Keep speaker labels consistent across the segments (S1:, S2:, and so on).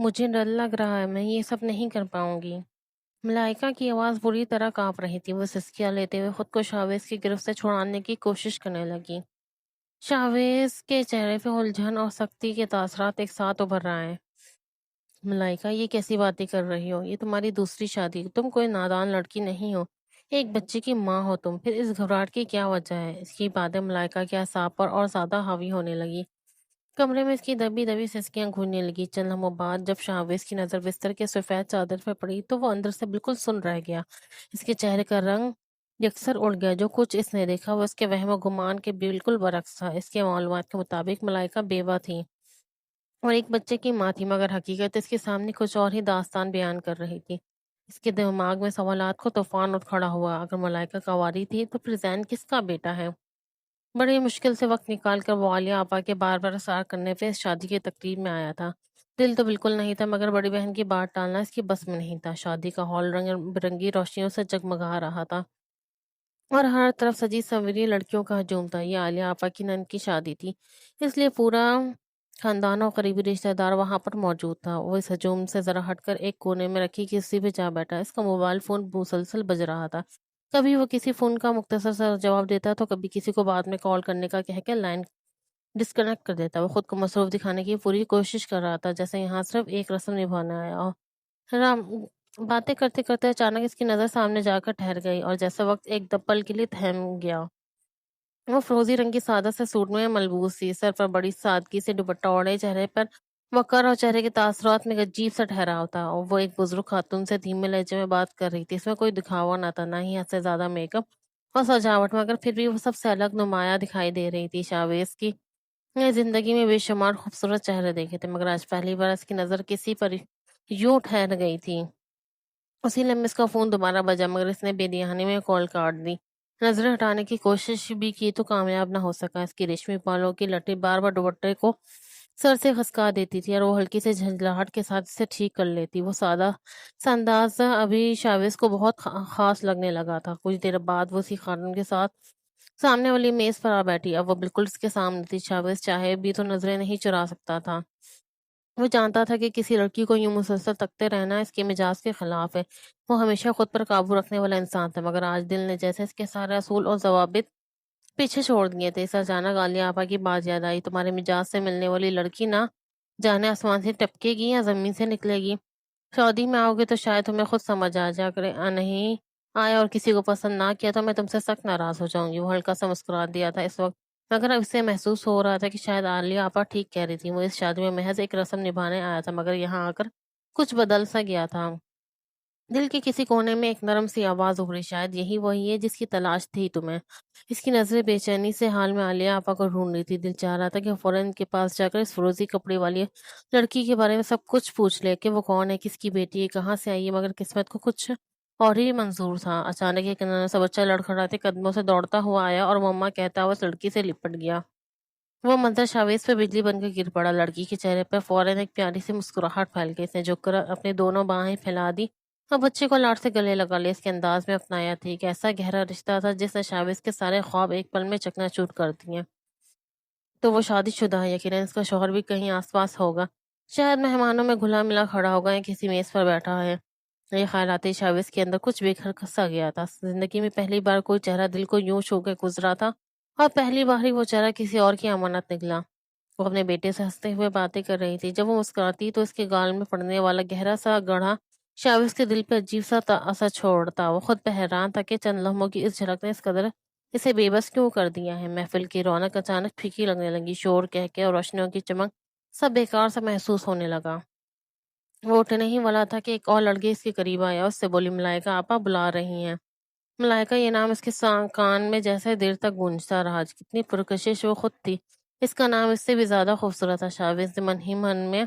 S1: مجھے ڈر لگ رہا ہے، میں یہ سب نہیں کر پاؤں گی۔ ملائکہ کی آواز بری طرح کانپ رہی تھی۔ وہ سسکیاں لیتے ہوئے خود کو شاویز کی گرفت سے چھڑانے کی کوشش کرنے لگی۔ شاویز کے چہرے پہ الجھن اور سختی کے تاثرات ایک ساتھ ابھر رہے ہیں۔ ملائکہ، یہ کیسی باتیں کر رہی ہو؟ یہ تمہاری دوسری شادی، تم کوئی نادان لڑکی نہیں ہو، ایک بچے کی ماں ہو تم، پھر اس گھبراہٹ کی کیا وجہ ہے؟ اس کی باتیں ملائکہ کے اعصاب پر اور زیادہ حاوی ہونے لگی۔ کمرے میں اس کی دبی دبی سسکیاں گھوننے لگی۔ چند لمحوں بعد جب شاویز کی نظر بستر کے سفید چادر پہ پڑی تو وہ اندر سے بالکل سن رہ گیا۔ اس کے چہرے کا رنگ یکسر اڑ گیا۔ جو کچھ اس نے دیکھا وہ اس کے وہم و گمان کے بالکل برعکس تھا۔ اس کے معلومات کے مطابق ملائکہ بیوہ تھی اور ایک بچے کی ماں تھی، مگر حقیقت اس کے سامنے کچھ اور ہی داستان بیان کر رہی تھی۔ اس کے دماغ میں سوالات کو طوفان اٹھ کھڑا ہوا۔ اگر ملائکہ کنواری تھی تو پھر زین کس کا بیٹا ہے؟ بڑی مشکل سے وقت نکال کر وہ عالیہ آپا کے بار بار اصرار کرنے پہ اس شادی کی تقریب میں آیا تھا۔ دل تو بالکل نہیں تھا، مگر بڑی بہن کی بات ٹالنا اس کی بس میں نہیں تھا۔ شادی کا ہال رنگ برنگی روشنیوں سے جگمگا رہا تھا اور ہر طرف سجی سنوری لڑکیوں کا ہجوم تھا۔ یہ عالیہ آپا کی نند کی شادی تھی، اس لیے پورا خاندان اور قریبی رشتہ دار وہاں پر موجود تھا۔ وہ اس ہجوم سے ذرا ہٹ کر ایک کونے میں رکھی کرسی پہ جا بیٹھا۔ اس کا موبائل فون مسلسل بج رہا تھا۔ کبھی وہ کسی فون کا مختصر سا جواب دیتا تو کبھی کسی کو بعد میں کال کرنے کا کہہ کے لائن ڈسکنیکٹ کر دیتا۔ وہ خود کو مصروف دکھانے کی پوری کوشش کر رہا تھا، جیسے یہاں صرف ایک رسم نبھانا ہے۔ اور رام باتیں کرتے کرتے اچانک اس کی نظر سامنے جا کر ٹھہر گئی اور جیسے وقت ایک دپل کے لیے تھم گیا۔ وہ فروزی رنگ کی سادہ سے سوٹ میں ملبوس تھی، سر پر بڑی سادگی سے دوپٹہ اوڑھے، چہرے پر وقار اور چہرے کے تاثرات میں ایک عجیب سا ٹھہراؤ تھا۔ اور وہ ایک بزرگ خاتون سے دھیمے لہجے میں بات کر رہی تھی۔ اس میں کوئی دکھاوا نہ تھا، نہ ہی حد سے زیادہ میک اپ اور سجاوٹ، مگر پھر بھی وہ سب سے الگ نمایاں دکھائی دے رہی تھی۔ شاویز کی میں زندگی میں بے شمار خوبصورت چہرے دیکھے تھے، مگر آج پہلی بار اس کی نظر کسی پر یوں ٹھہر گئی تھی۔ اسی لمحے اس کا فون دوبارہ بجا، مگر اس نے بے دہانی میں کال کاٹ دی۔ نظریں ہٹانے کی کوشش بھی کی تو کامیاب نہ ہو سکا۔ اس کی ریشمی بالوں کی لٹی بار بار دوپٹے کو سر سے خسکا دیتی تھی اور وہ ہلکی سے جھنجھلاہٹ کے ساتھ اسے ٹھیک کر لیتی۔ وہ سادہ سا انداز ابھی شاویز کو بہت خاص لگنے لگا تھا۔ کچھ دیر بعد وہ اسی خاتون کے ساتھ سامنے والی میز پر آ بیٹھی۔ اب وہ بالکل اس کے سامنے تھی۔ شاویز چاہے بھی تو نظریں نہیں چرا سکتا تھا۔ وہ جانتا تھا کہ کسی لڑکی کو یوں مسلسل تکتے رہنا اس کے مزاج کے خلاف ہے۔ وہ ہمیشہ خود پر قابو رکھنے والا انسان تھا، مگر آج دل نے جیسے اس کے سارے اصول اور ضوابط پیچھے چھوڑ دیے تھے۔ اس اچانک عالیہ آپا کی بات یاد آئی۔ تمہارے مزاج سے ملنے والی لڑکی نہ جانے آسمان سے ٹپکے گی یا زمین سے نکلے گی۔ سعودی میں آؤ گے تو شاید تمہیں خود سمجھ آ جا کرے، نہیں آیا اور کسی کو پسند نہ کیا تو میں تم سے سخت ناراض ہو جاؤں گی۔ وہ ہلکا سا مسکرا دیا تھا اس وقت، مگر اب اسے محسوس ہو رہا تھا کہ شاید عالیہ آپا ٹھیک کہہ رہی تھی۔ وہ اس شادی میں محض ایک رسم نبھانے آیا تھا، مگر یہاں آ کر کچھ بدل سا گیا تھا۔ دل کے کسی کونے میں ایک نرم سی آواز اگڑی، شاید یہی وہی ہے جس کی تلاش تھی تمہیں۔ اس کی نظریں بے چینی سے حال میں عالیہ آپا کو ڈھونڈ رہی تھی۔ دل چاہ رہا تھا کہ فوراً ان کے پاس جا کر اس فروزی کپڑے والی لڑکی کے بارے میں سب کچھ پوچھ لے کہ وہ کون ہے، کس کی بیٹی ہے، کہاں سے آئی ہے، مگر قسمت کو کچھ اور ہی منظور تھا۔ اچانک ایک ننھا سا بچہ لڑکھڑاتے قدموں سے دوڑتا ہوا آیا اور مما کہتا ہوا اس لڑکی سے لپٹ گیا۔ وہ منظر شاویز پہ بجلی بن کر گر پڑا۔ لڑکی کے چہرے پر فوراً ایک پیاری سی مسکراہٹ پھیل گئی۔ اس نے جھک کر اپنی دونوں باہیں پھیلا دی اور بچے کو لاڈ سے گلے لگا لیا۔ اس کے انداز میں اپنایا تھی ایک ایسا گہرا رشتہ تھا جس نے شاویز کے سارے خواب ایک پل میں چکنا چور کر دیے۔ تو وہ شادی شدہ ہے، یقیناً اس کا شوہر بھی کہیں آس پاس ہوگا، شاید مہمانوں میں گھلا ملا کھڑا ہوگا یا کسی میز پر بیٹھا ہے۔ یہ خیالات شاویز کے اندر کچھ بکھر سا گیا تھا۔ زندگی میں پہلی بار کوئی چہرہ دل کو یوں چھو کے گزرا تھا اور پہلی بار ہی وہ چہرہ کسی اور کی امانت نکلا۔ وہ اپنے بیٹے سے ہنستے ہوئے باتیں کر رہی تھی۔ جب وہ مسکراتی تو اس کے گال میں پڑنے والا گہرا سا گڑھا شاویز کے دل پہ عجیب سا اثر چھوڑتا۔ وہ خود پہ حیران تھا کہ چند لمحوں کی اس جھلک نے اس قدر اسے بے بس کیوں کر دیا ہے۔ محفل کی رونق اچانک پھیکی لگنے لگی۔ شور، کہکے اور روشنیوں کی چمک سب بیکار سا محسوس ہونے لگا۔ وہ اٹھنے ہی والا تھا کہ ایک اور لڑکی اس کے قریب آیا، اس سے بولی، ملائکہ آپا بلا رہی ہیں۔ ملائکہ، یہ نام اس کے کان میں جیسے دیر تک گونجتا رہا۔ کتنی پرکشش وہ خود تھی، اس کا نام اس سے بھی زیادہ خوبصورت تھا۔ شاویز نے من ہی من میں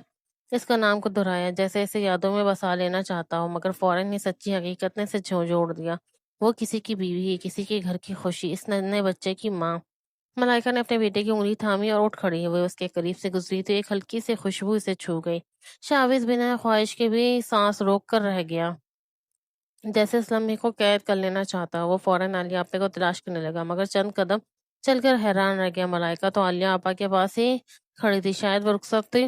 S1: اس کا نام کو دہرایا، جیسے اسے یادوں میں بسا لینا چاہتا ہو، مگر فوراً ہی سچی حقیقت نے اسے جھنجھوڑ دیا۔ وہ کسی کی بیوی، کسی کے گھر کی خوشی، اس ننھے بچے کی ماں۔ ملائکہ نے اپنے بیٹے کی انگلی تھامی اور اٹھ کھڑی ہوئی اس کے قریب سے گزری تو ایک ہلکی سی خوشبو اسے چھو گئی۔ شاویز بنا خواہش کے بھی سانس روک کر رہ گیا، جیسے اس لمحے کو قید کر لینا چاہتا ہو۔ وہ فوراً عالیہ آپا کو تلاش کرنے لگا، مگر چند قدم چل کر حیران رہ گیا۔ ملائکہ تو عالیہ آپا کے پاس ہی کھڑی تھی، شاید وہ رخصت تھی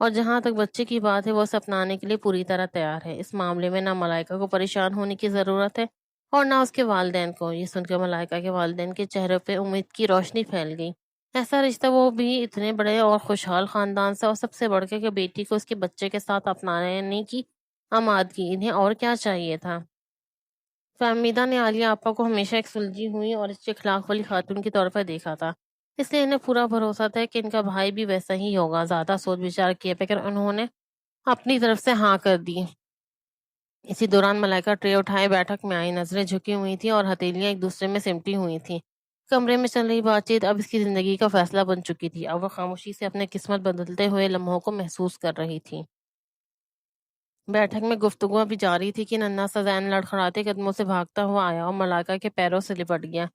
S1: اور جہاں تک بچے کی بات ہے وہ اسے اپنانے کے لیے پوری طرح تیار ہے۔ اس معاملے میں نہ ملائکہ کو پریشان ہونے کی ضرورت ہے اور نہ اس کے والدین کو۔ یہ سن کر ملائکہ کے والدین کے چہرے پہ امید کی روشنی پھیل گئی۔ ایسا رشتہ، وہ بھی اتنے بڑے اور خوشحال خاندان سے، اور سب سے بڑھ کے کہ بیٹی کو اس کے بچے کے ساتھ اپنانے کی آمادگی، انہیں اور کیا چاہیے تھا؟ فہمیدہ نے عالیہ آپا کو ہمیشہ ایک سلجھی ہوئی اور اچھے اخلاق والی خاتون کے طور پر دیکھا تھا، اس لیے انہیں پورا بھروسہ تھا کہ ان کا بھائی بھی ویسا ہی ہوگا۔ زیادہ سوچ بچار کیے بغیر انہوں نے اپنی طرف سے ہاں کر دی۔ اسی دوران ملائکہ ٹرے اٹھائے بیٹھک میں آئی، نظریں جھکی ہوئی تھیں اور ہتھیلیاں ایک دوسرے میں سمٹی ہوئی تھیں۔ کمرے میں چل رہی بات چیت اب اس کی زندگی کا فیصلہ بن چکی تھی۔ اب وہ خاموشی سے اپنے قسمت بدلتے ہوئے لمحوں کو محسوس کر رہی تھی۔ بیٹھک میں گفتگو بھی جاری تھی کہ ننھا سا زین لڑکھڑاتے قدموں سے بھاگتا ہوا آیا اور ملائکہ کے پیروں سے لپٹ گیا۔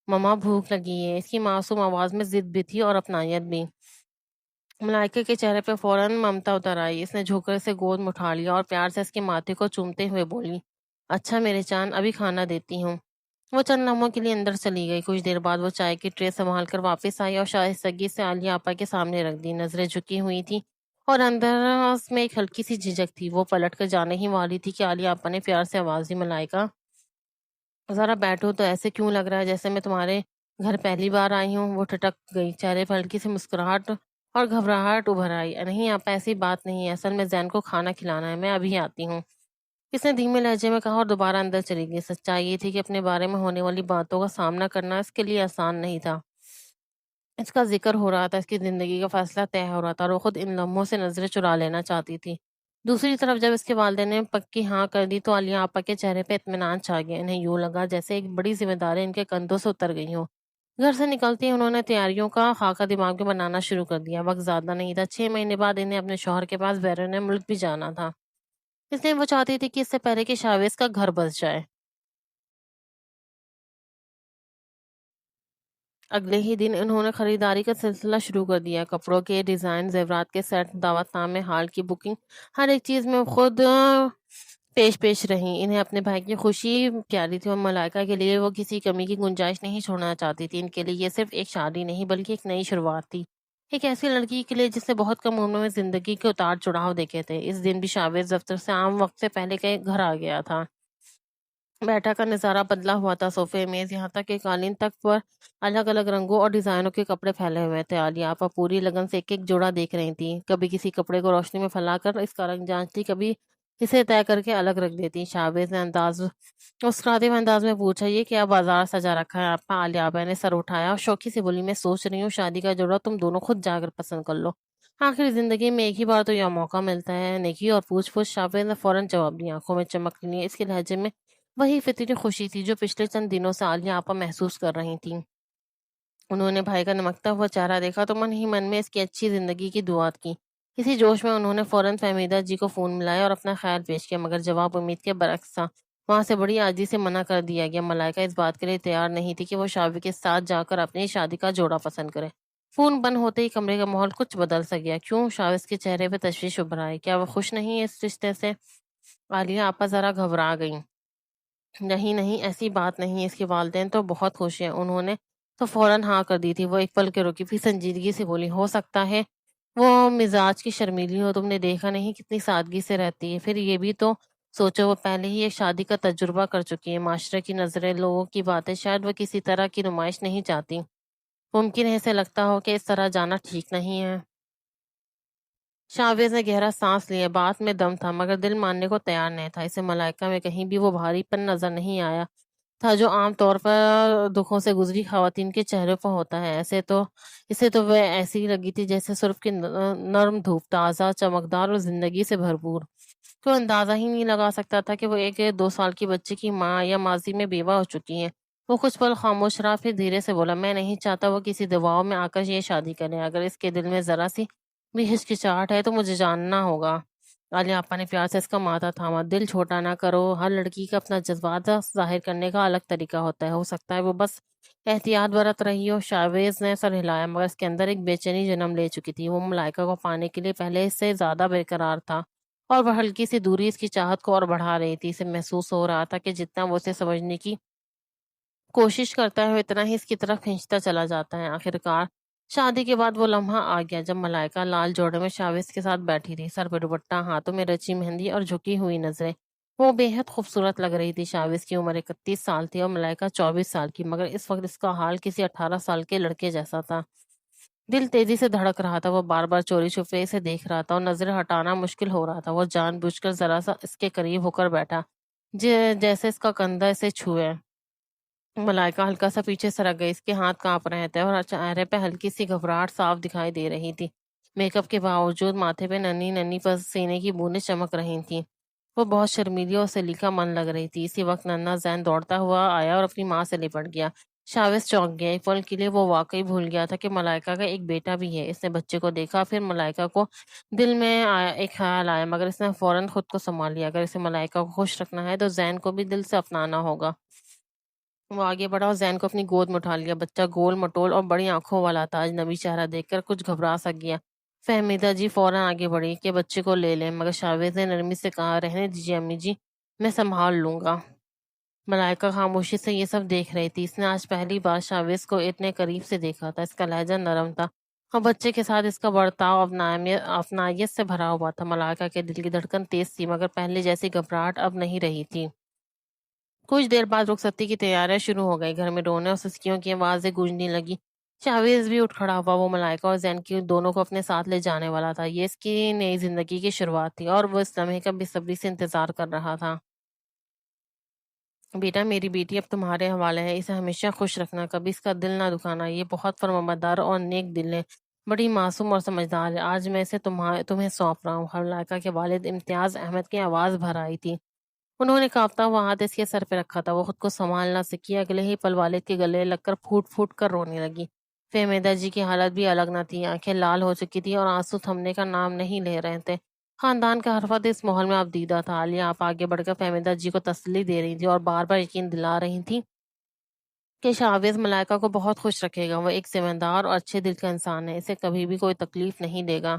S1: مما بھوک لگی ہے، اس کی معصوم آواز میں ضد بھی تھی اور اپنائیت بھی۔ ملائکہ کے چہرے پہ فوراً ممتا اتر آئی، اس نے جھک کر اسے گود میں اٹھا لیا اور پیار سے اس کے ماتھے کو چومتے ہوئے بولی، اچھا میرے چاند، ابھی کھانا دیتی ہوں۔ وہ چند لمحوں کے لیے اندر چلی گئی۔ کچھ دیر بعد وہ چائے کی ٹرے سنبھال کر واپس آئی اور شائستگی سے عالیہ آپا کے سامنے رکھ دی۔ نظریں جھکی ہوئی تھی اور اندر اس میں ایک ہلکی سی جھجک تھی۔ وہ پلٹ کر جانے ہی والی تھی کہ عالیہ آپا نے پیار سے آواز دی، ملائکہ ذرا بیٹھو تو، ایسے کیوں لگ رہا ہے جیسے میں تمہارے گھر پہلی بار آئی ہوں؟ وہ ٹھٹک گئی، چہرے پر ہلکی سی مسکراہٹ اور گھبراہٹ ابھر آئی۔ نہیں آپ، ایسی بات نہیں ہے، اصل میں زین کو کھانا کھلانا ہے، میں ابھی آتی ہوں، اس نے دھیمے لہجے میں کہا اور دوبارہ اندر چلی گئی۔ سچائی یہ تھی کہ اپنے بارے میں ہونے والی باتوں کا سامنا کرنا اس کے لیے آسان نہیں تھا۔ اس کا ذکر ہو رہا تھا، اس کی زندگی کا فیصلہ طے ہو رہا تھا اور وہ خود ان لمحوں سے نظریں چرا لینا چاہتی تھی۔ دوسری طرف جب اس کے والدین نے پکی ہاں کر دی تو عالیہ آپا کے چہرے پہ اطمینان چھا گیا۔ انہیں یوں لگا جیسے ایک بڑی ذمہ داری ان کے کندھوں سے اتر گئی ہو۔ گھر سے نکلتے ہی انہوں نے تیاریوں کا خاکہ دماغ میں بنانا شروع کر دیا۔ وقت زیادہ نہیں تھا، 6 مہینے بعد انہیں اپنے شوہر کے پاس بیرون ملک بھی جانا تھا، اس لیے وہ چاہتی تھی کہ اس سے پہلے کہ شاویز کا گھر بس جائے، اگلے ہی دن انہوں نے خریداری کا سلسلہ شروع کر دیا۔ کپڑوں کے ڈیزائن، زیورات کے سیٹ، دعوت نامے، ہال کی بکنگ، ہر ایک چیز میں خود پیش رہی۔ انہیں اپنے بھائی کی خوشی پیاری تھی اور ملائکہ کے لیے وہ کسی کمی کی گنجائش نہیں چھوڑنا چاہتی تھی۔ ان کے لیے یہ صرف ایک شادی نہیں بلکہ ایک نئی شروعات تھی، ایک ایسی لڑکی کے لیے جس نے بہت کم عمر میں زندگی کے اتار چڑھاؤ دیکھے تھے۔ اس دن بھی شاویز دفتر سے عام وقت سے پہلے کے گھر آ گیا تھا۔ بیٹھک کا نظارہ بدلا ہوا تھا، صوفے، میز، یہاں تک کہ قالین تک پر الگ الگ رنگوں اور ڈیزائنوں کے کپڑے پھیلے ہوئے تھے۔ عالیہ آپا پوری لگن سے ایک ایک جوڑا دیکھ رہی تھی، کبھی کسی کپڑے کو روشنی میں پھیلا کر اس کا رنگ جانچتی، کبھی اسے طے کر کے الگ رکھ دیتی۔ شاویز نے مسکراتے ہوئے انداز میں پوچھا، یہ کیا بازار سجا رکھا ہے آپا؟ عالیہ آپا نے سر اٹھایا اور شوخی سے بولی، میں سوچ رہی ہوں شادی کا جوڑا تم دونوں خود جا کر پسند کر لو، آخر زندگی میں ایک ہی بار تو یہ موقع ملتا ہے۔ نیکی اور پوچھ پوچھ، شاویز نے فوراً جواب دیا، آنکھوں میں چمک لی۔ اس کے لہجے میں وہی فطری خوشی تھی جو پچھلے چند دنوں سے عالیہ آپا محسوس کر رہی تھیں۔ انہوں نے بھائی کا نمکتا ہوا چہرہ دیکھا تو من ہی من میں اس کی اچھی زندگی کی دعا کی۔ اسی جوش میں انہوں نے فوراً فہمیدہ جی کو فون ملایا اور اپنا خیال پیش کیا، مگر جواب امید کے برعکس تھا۔ وہاں سے بڑی عاجزی سے منع کر دیا گیا۔ ملائکہ اس بات کے لیے تیار نہیں تھی کہ وہ شاوی کے ساتھ جا کر اپنی شادی کا جوڑا پسند کرے۔ فون بند ہوتے ہی کمرے کا ماحول کچھ بدل سا گیا۔ کیوں؟ شاویز کے چہرے پہ تشویش ابھر آئی۔ کیا وہ خوش نہیں ہے اس رشتے سے؟ عالیہ آپا ذرا گھبرا گئیں۔ نہیں نہیں، ایسی بات نہیں، اس کے والدین تو بہت خوش ہیں، انہوں نے تو فوراً ہاں کر دی تھی۔ وہ ایک پل کے رکی، پھر سنجیدگی سے بولی، ہو سکتا ہے وہ مزاج کی شرمیلی ہو، تم نے دیکھا نہیں کتنی سادگی سے رہتی ہے، پھر یہ بھی تو سوچو وہ پہلے ہی ایک شادی کا تجربہ کر چکی ہے، معاشرے کی نظریں، لوگوں کی باتیں، شاید وہ کسی طرح کی نمائش نہیں چاہتی، ممکن ہے اسے لگتا ہو کہ اس طرح جانا ٹھیک نہیں ہے۔ شاویز نے گہرا سانس لیا، بات میں دم تھا مگر دل ماننے کو تیار نہیں تھا۔ اسے ملائکہ میں کہیں بھی وہ بھاری پن نظر نہیں آیا تھا جو عام طور پر دکھوں سے گزری خواتین کے چہرے پر ہوتا ہے۔ اسے تو وہ ایسی لگی تھی جیسے سرخ کی نرم دھوپ، تازہ، چمکدار اور زندگی سے بھرپور۔ کوئی اندازہ ہی نہیں لگا سکتا تھا کہ وہ ایک 2 سال کی بچے کی ماں یا ماضی میں بیوہ ہو چکی ہیں۔ وہ کچھ پل خاموش رہا، پھر دھیرے سے بولا، میں نہیں چاہتا وہ کسی دباؤ میں آ کر یہ شادی کرے، اگر اس کے دل میں ذرا سی بھی ہچکچاہٹ ہے تو مجھے جاننا ہوگا۔ عالیہ آپا نے پیار سے اس کا ماتھا تھاما، دل چھوٹا نہ کرو، ہر لڑکی کا اپنا جذبات ظاہر کرنے کا الگ طریقہ ہوتا ہے، ہو سکتا ہے وہ بس احتیاط برت رہی ہو۔ شاویز نے سر ہلایا مگر اس کے اندر ایک بے چینی جنم لے چکی تھی۔ وہ ملائکہ کو پانے کے لیے پہلے سے زیادہ بےقرار تھا اور وہ ہلکی سی دوری اس کی چاہت کو اور بڑھا رہی تھی۔ اسے محسوس ہو رہا تھا کہ جتنا وہ اسے سمجھنے کی کوشش کرتا ہے وہ اتنا ہی اس کی طرف کھینچتا چلا جاتا ہے۔ آخرکار شادی کے بعد وہ لمحہ آ گیا جب ملائکہ لال جوڑے میں شاویز کے ساتھ بیٹھی تھی، سر پہ دوپٹہ، ہاتھوں میں رچی مہندی اور جھکی ہوئی نظریں۔ وہ بے حد خوبصورت لگ رہی تھی۔ شاویز کی عمر 31 سال تھی اور ملائکہ 24 سال کی، مگر اس وقت اس کا حال کسی 18 سال کے لڑکے جیسا تھا۔ دل تیزی سے دھڑک رہا تھا، وہ بار بار چوری چھپے اسے دیکھ رہا تھا اور نظریں ہٹانا مشکل ہو رہا تھا۔ وہ جان بوجھ کر ذرا سا اس کے قریب ہو کر بیٹھا، جیسے اس کا کندھا اسے چھوئے۔ ملائکہ ہلکا سا پیچھے سرک گئی، اس کے ہاتھ کانپ رہے تھے اور چہرے پہ ہلکی سی گھبراہٹ صاف دکھائی دے رہی تھی۔ میک اپ کے باوجود ماتھے پہ ننھی ننھی پسینے کی بوندیں چمک رہی تھیں۔ وہ بہت شرمیلی اور سلیقہ من لگ رہی تھی۔ اسی وقت ننھا ذہن دوڑتا ہوا آیا اور اپنی ماں سے لپٹ گیا۔ شاوز چونک گیا۔ ایک پل کے لیے وہ واقعی بھول گیا تھا کہ ملائکہ کا ایک بیٹا بھی ہے۔ اس نے بچے کو دیکھا، پھر ملائکہ کو دل میں ایک خیال آیا، مگر اس نے فوراً خود کو سنبھال لیا۔ اگر اسے ملائکہ کو خوش رکھنا ہے تو زین کو بھی دل سے اپنانا ہوگا۔ وہ آگے بڑھا اور زین کو اپنی گود میں اٹھا لیا۔ بچہ گول مٹول اور بڑی آنکھوں والا تھا۔ اجنبی چہرہ دیکھ کر کچھ گھبرا سا گیا۔ فہمیدہ جی فوراً آگے بڑھی کہ بچے کو لے لیں، مگر شاویز نے نرمی سے کہا، رہنے دیجیے امی جی، میں سنبھال لوں گا۔ ملائکہ خاموشی سے یہ سب دیکھ رہی تھی۔ اس نے آج پہلی بار شاویز کو اتنے قریب سے دیکھا تھا۔ اس کا لہجہ نرم تھا اور بچے کے ساتھ اس کا برتاؤ اپنائیت سے بھرا ہوا تھا۔ ملائکہ کے دل کی دھڑکن تیز تھی، مگر پہلے جیسی گھبراہٹ اب نہیں رہی تھی۔ کچھ دیر بعد رخصتی کی تیاریاں شروع ہو گئی۔ گھر میں رونے اور سسکیوں کی آوازیں گونجنے لگی۔ شاویز بھی اٹھ کھڑا ہوا۔ وہ ملائکہ اور زین کی دونوں کو اپنے ساتھ لے جانے والا تھا۔ یہ اس کی نئی زندگی کی شروعات تھی اور وہ اس لمحے کا بے صبری سے انتظار کر رہا تھا۔ بیٹا، میری بیٹی اب تمہارے حوالے ہے، اسے ہمیشہ خوش رکھنا، کبھی اس کا دل نہ دکھانا۔ یہ بہت فرمانبردار اور نیک دل ہے، بڑی معصوم اور سمجھدار ہے۔ آج میں اسے تمہیں سونپ رہا ہوں۔ ملائکہ کے والد امتیاز احمد کی آواز بھر آئی تھی۔ انہوں نے کانپتا ہوا ہاتھ اس کے سر پہ رکھا تھا۔ وہ خود کو سنبھال نہ سکی، اگلے ہی پل والد کے گلے لگ کر پھوٹ پھوٹ کر رونے لگی۔ فہمیدہ جی کی حالت بھی الگ نہ تھی، آنکھیں لال ہو چکی تھی اور آنسو تھمنے کا نام نہیں لے رہے تھے۔ خاندان کا ہر فرد اس ماحول میں اب دیدہ تھا۔ عالیہ آپ آگے بڑھ کر فہمیدہ جی کو تسلی دے رہی تھی اور بار بار یقین دلا رہی تھی کہ شاویز ملائکہ کو بہت خوش رکھے گا۔ وہ ایک ذمہ دار اور اچھے دل کا انسان ہے، اسے کبھی بھی کوئی تکلیف نہیں دے گا۔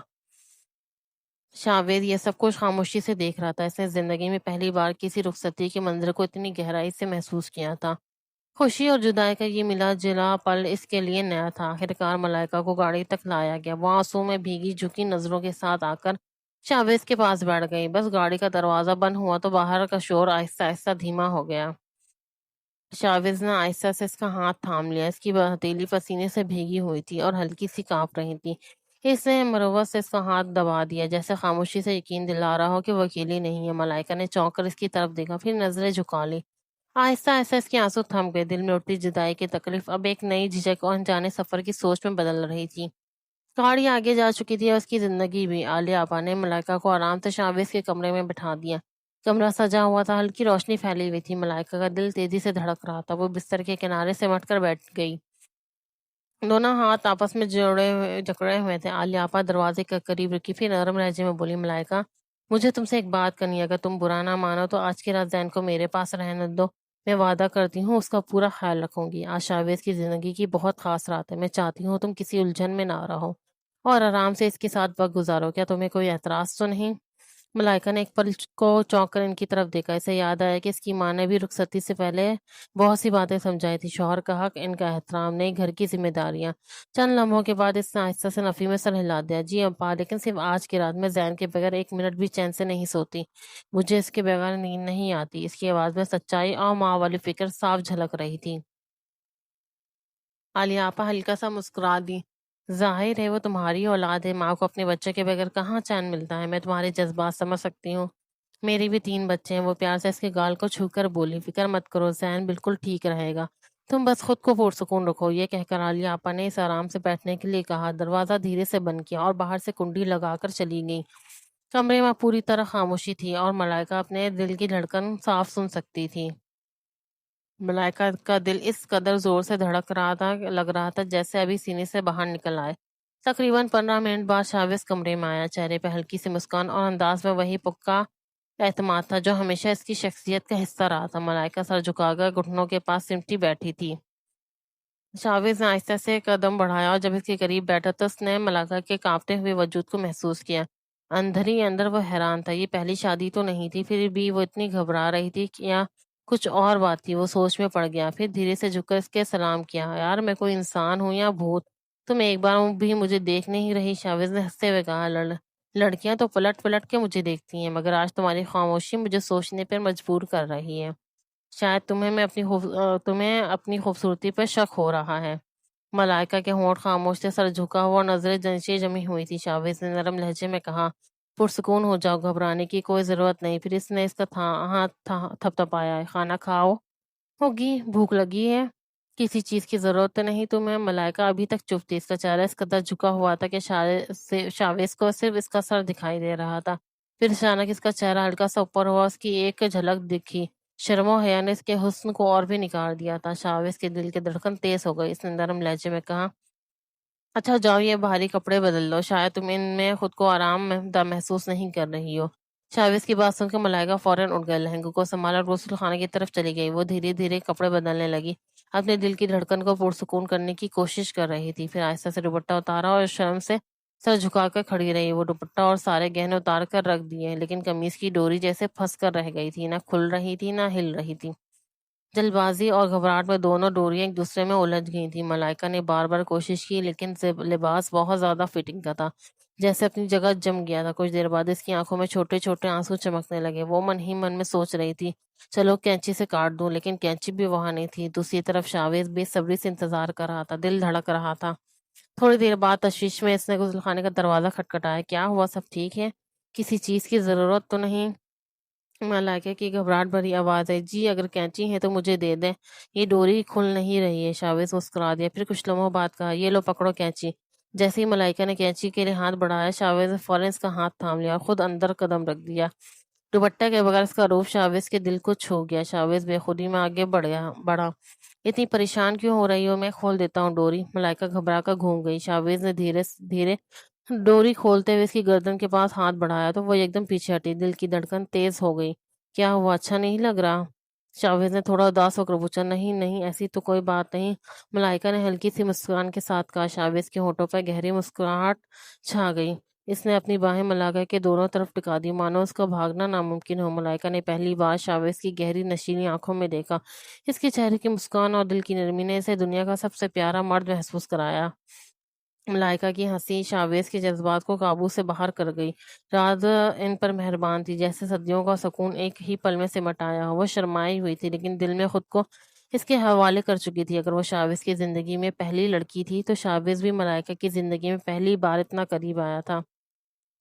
S1: شاویز یہ سب کچھ خاموشی سے دیکھ رہا تھا۔ اس نے زندگی میں پہلی بار کسی رخصتی کے منظر کو اتنی گہرائی سے محسوس کیا تھا۔ خوشی اور جدائی کا یہ ملا جلا پل اس کے لیے نیا تھا۔ آخرکار ملائکہ کو گاڑی تک لایا گیا۔ وہ آنسو میں بھیگی جھکی نظروں کے ساتھ آ کر شاویز کے پاس بیٹھ گئی۔ بس گاڑی کا دروازہ بند ہوا تو باہر کا شور آہستہ آہستہ دھیما ہو گیا۔ شاویز نے آہستہ سے اس کا ہاتھ تھام لیا۔ اس کی ہتھیلی پسینے سے بھیگی ہوئی تھی اور ہلکی سی کانپ رہی تھی۔ اس نے مروت سے اس کا ہاتھ دبا دیا، جیسے خاموشی سے یقین دلا رہا ہو کہ وہ اکیلی نہیں ہے۔ ملائکہ نے چونک کر اس کی طرف دیکھا، پھر نظریں جھکا لی۔ آہستہ آہستہ اس کے آنسو تھم گئے۔ دل میں اٹھتی جدائی کی تکلیف اب ایک نئی جھجک اور انجانے سفر کی سوچ میں بدل رہی تھی۔ گاڑی آگے جا چکی تھی اور اس کی زندگی بھی۔ عالیہ آپا نے ملائکہ کو آرام سے شاویز کے کمرے میں بٹھا دیا۔ کمرہ سجا ہوا تھا، ہلکی روشنی پھیلی ہوئی تھی۔ ملائکہ کا دل تیزی سے دھڑک رہا تھا۔ وہ بستر کے کنارے سے مٹ کر بیٹھ گئی۔ دونوں ہاتھ آپس میں جکڑے ہوئے تھے۔ عالیہ آپا دروازے کے قریب رکی، پھر نرم لہجے میں بولی، ملائکہ، مجھے تم سے ایک بات کرنی ہے۔ اگر تم برا نہ مانو تو آج کی رات زین کو میرے پاس رہنے دو۔ میں وعدہ کرتی ہوں اس کا پورا خیال رکھوں گی۔ آج شاویز کی زندگی کی بہت خاص رات ہے۔ میں چاہتی ہوں تم کسی الجھن میں نہ رہو اور آرام سے اس کے ساتھ وقت گزارو۔ کیا تمہیں کوئی اعتراض تو نہیں؟ ملائکہ نے ایک پل کو چونک کر ان کی طرف دیکھا۔ اسے یاد آیا کہ اس کی ماں نے بھی رخصتی سے پہلے بہت سی باتیں سمجھائی تھی، شوہر کا حق، ان کا احترام، نئی گھر کی ذمہ داریاں۔ چند لمحوں کے بعد اس نے آہستہ سے نفی میں سر ہلا دیا۔ جی ابا، لیکن صرف آج کی رات میں زین کے بغیر ایک منٹ بھی چین سے نہیں سوتی۔ مجھے اس کے بغیر نیند نہیں آتی۔ اس کی آواز میں سچائی اور ماں والی فکر صاف جھلک رہی تھی۔ عالیہ آپا ہلکا سا مسکرا دی۔ ظاہر ہے وہ تمہاری اولاد ہے، ماں کو اپنے بچے کے بغیر کہاں چین ملتا ہے۔ میں تمہارے جذبات سمجھ سکتی ہوں۔ میری بھی 3 بچے ہیں۔ وہ پیار سے اس کے گال کو چھو کر بولی، فکر مت کرو، زین بالکل ٹھیک رہے گا، تم بس خود کو پرسکون رکھو۔ یہ کہہ کر عالیہ آپا نے اس آرام سے بیٹھنے کے لیے کہا، دروازہ دھیرے سے بند کیا اور باہر سے کنڈی لگا کر چلی گئی۔ کمرے میں پوری طرح خاموشی تھی اور ملائکہ اپنے دل کی دھڑکن صاف سن سکتی تھی۔ ملائکہ کا دل اس قدر زور سے دھڑک رہا تھا کہ لگ رہا تھا جیسے ابھی سینے سے باہر نکل آئے۔ تقریباً 15 منٹ بعد شاویز کمرے میں آیا۔ چہرے پہ ہلکی سی مسکان اور انداز میں وہی پکا اعتماد تھا جو ہمیشہ اس کی شخصیت کا حصہ رہا تھا۔ ملائکہ سر جھکا کر گھٹنوں کے پاس سمٹی بیٹھی تھی۔ شاویز نے آہستہ سے قدم بڑھایا اور جب اس کے قریب بیٹھا تو اس نے ملائکہ کے کانپتے ہوئے وجود کو محسوس کیا۔ اندر ہی اندر وہ حیران تھا۔ یہ پہلی شادی تو نہیں تھی، پھر بھی وہ اتنی گھبرا رہی تھی یا کچھ اور بات تھی۔ وہ سوچ میں پڑ گیا، پھر دھیرے سے جھک کر اس کے سلام کیا، یار میں کوئی انسان ہوں یا بھوت؟ تم ایک بار بھی مجھے دیکھ نہیں رہی، شاویز نے ہنستے ہوئے کہا۔ لڑکیاں تو پلٹ پلٹ کے مجھے دیکھتی ہیں، مگر آج تمہاری خاموشی مجھے سوچنے پر مجبور کر رہی ہے۔ شاید تمہیں اپنی خوبصورتی پر شک ہو رہا ہے۔ ملائکہ کے ہونٹ خاموش تھے، سر جھکا ہوا اور نظریں جنشیں جمی ہوئی تھی۔ شاویز نے نرم لہجے میں کہا، پرسکون ہو جاؤ، گھبرانے کی کوئی ضرورت نہیں۔ پھر اس نے اس کا ہاتھ تھپ تھپایا ہے۔ کھانا کھاؤ ہوگی، بھوک لگی ہے؟ کسی چیز کی ضرورت تو نہیں تمہیں؟ ملائکہ ابھی تک چپ تھی، اس کا چہرہ اس قدر جھکا ہوا تھا کہ شاویز کو صرف اس کا سر دکھائی دے رہا تھا۔ پھر اچانک اس کا چہرہ ہلکا سا اوپر ہوا، اس کی ایک جھلک دکھی۔ شرم و حیا نے اس کے حسن کو اور بھی نکھار دیا تھا۔ شاویز کے دل کے دھڑکن تیز ہو گئی۔ اس نے نرم لہجے میں کہا، اچھا جاؤ، یہ باہری کپڑے بدل لو، شاید تم ان میں خود کو آرام دہ محسوس نہیں کر رہی ہو۔ شاویز کی بات سن کے ملائکہ فوراً اٹھ گئے، لہنگے کو سنبھالا اور غسل خانے کی طرف چلی گئی۔ وہ دھیرے دھیرے کپڑے بدلنے لگی، اپنے دل کی دھڑکن کو پرسکون کرنے کی کوشش کر رہی تھی۔ پھر آہستہ سے دوپٹہ اتارا اور شرم سے سر جھکا کر کھڑی رہی۔ وہ دوپٹہ اور سارے گہنے اتار کر رکھ دیے، لیکن قمیص کی ڈوری جیسے پھنس کر رہ گئی تھی، نہ کھل رہی تھی نہ ہل رہی تھی۔ جلد بازی اور گھبراہٹ میں دونوں ڈوریاں ایک دوسرے میں الجھ گئی تھیں۔ ملائکہ نے بار بار کوشش کی، لیکن لباس بہت زیادہ فٹنگ کا تھا، جیسے اپنی جگہ جم گیا تھا۔ کچھ دیر بعد اس کی آنکھوں میں چھوٹے چھوٹے آنسو چمکنے لگے۔ وہ من ہی من میں سوچ رہی تھی، چلو کینچی سے کاٹ دوں، لیکن کینچی بھی وہاں نہیں تھی۔ دوسری طرف شاویز بے صبری سے انتظار کر رہا تھا، دل دھڑک رہا تھا۔ تھوڑی دیر بعد تشویش میں اس نے غسل خانے کا دروازہ کھٹکھٹایا۔ کیا ہوا، سب ٹھیک ہے؟ کسی چیز کی ضرورت تو نہیں؟ ملائکہ کی گھبراہٹ بھری آواز ہے، جی اگر کینچی ہے تو مجھے دے دیں، یہ ڈوری کھل نہیں رہی ہے۔ شاویز مسکرا دیا، پھر کچھ لمحوں بعد کہا، یہ لو پکڑو کینچی۔ جیسے ہی ملائکہ نے کینچی کے لیے ہاتھ بڑھایا، شاویز نے فوراً اس کا ہاتھ تھام لیا اور خود اندر قدم رکھ دیا۔ دوپٹہ کے بغیر اس کا روپ شاویز کے دل کو چھو گیا۔ شاویز بے خودی میں آگے بڑھا۔ اتنی پریشان کیوں ہو رہی ہو؟ میں کھول دیتا ہوں ڈوری۔ ملائکہ گھبرا کر گھوم گئی۔ شاویز نے دھیرے دھیرے ڈوری کھولتے ہوئے اس کی گردن کے پاس ہاتھ بڑھایا تو وہ ایک دم پیچھے ہٹی۔ دل کی دھڑکن تیز ہو گئی۔ کیا ہوا، اچھا نہیں لگ رہا؟ شاویز نے تھوڑا اداس ہو کر پوچھا۔ نہیں نہیں، ایسی تو کوئی بات نہیں، ملائکہ نے ہلکی سی مسکان کے ساتھ کہا۔ شاویز کے ہونٹوں پر گہری مسکراہٹ چھا گئی۔ اس نے اپنی باہیں ملائکہ کے دونوں طرف ٹکا دی، مانو اس کا بھاگنا ناممکن ہو۔ ملائکہ نے پہلی بار شاویز کی گہری نشیلی آنکھوں میں دیکھا۔ اس کے چہرے کی مسکان اور دل کی نرمی نے اسے دنیا کا سب سے پیارا مرد محسوس کرایا۔ ملائکہ کی ہنسی شاویز کے جذبات کو قابو سے باہر کر گئی۔ رات ان پر مہربان تھی، جیسے صدیوں کا سکون ایک ہی پل میں سمٹ آیا ہو۔ وہ شرمائی ہوئی تھی، لیکن دل میں خود کو اس کے حوالے کر چکی تھی۔ اگر وہ شاویز کی زندگی میں پہلی لڑکی تھی، تو شاویز بھی ملائکہ کی زندگی میں پہلی بار اتنا قریب آیا تھا۔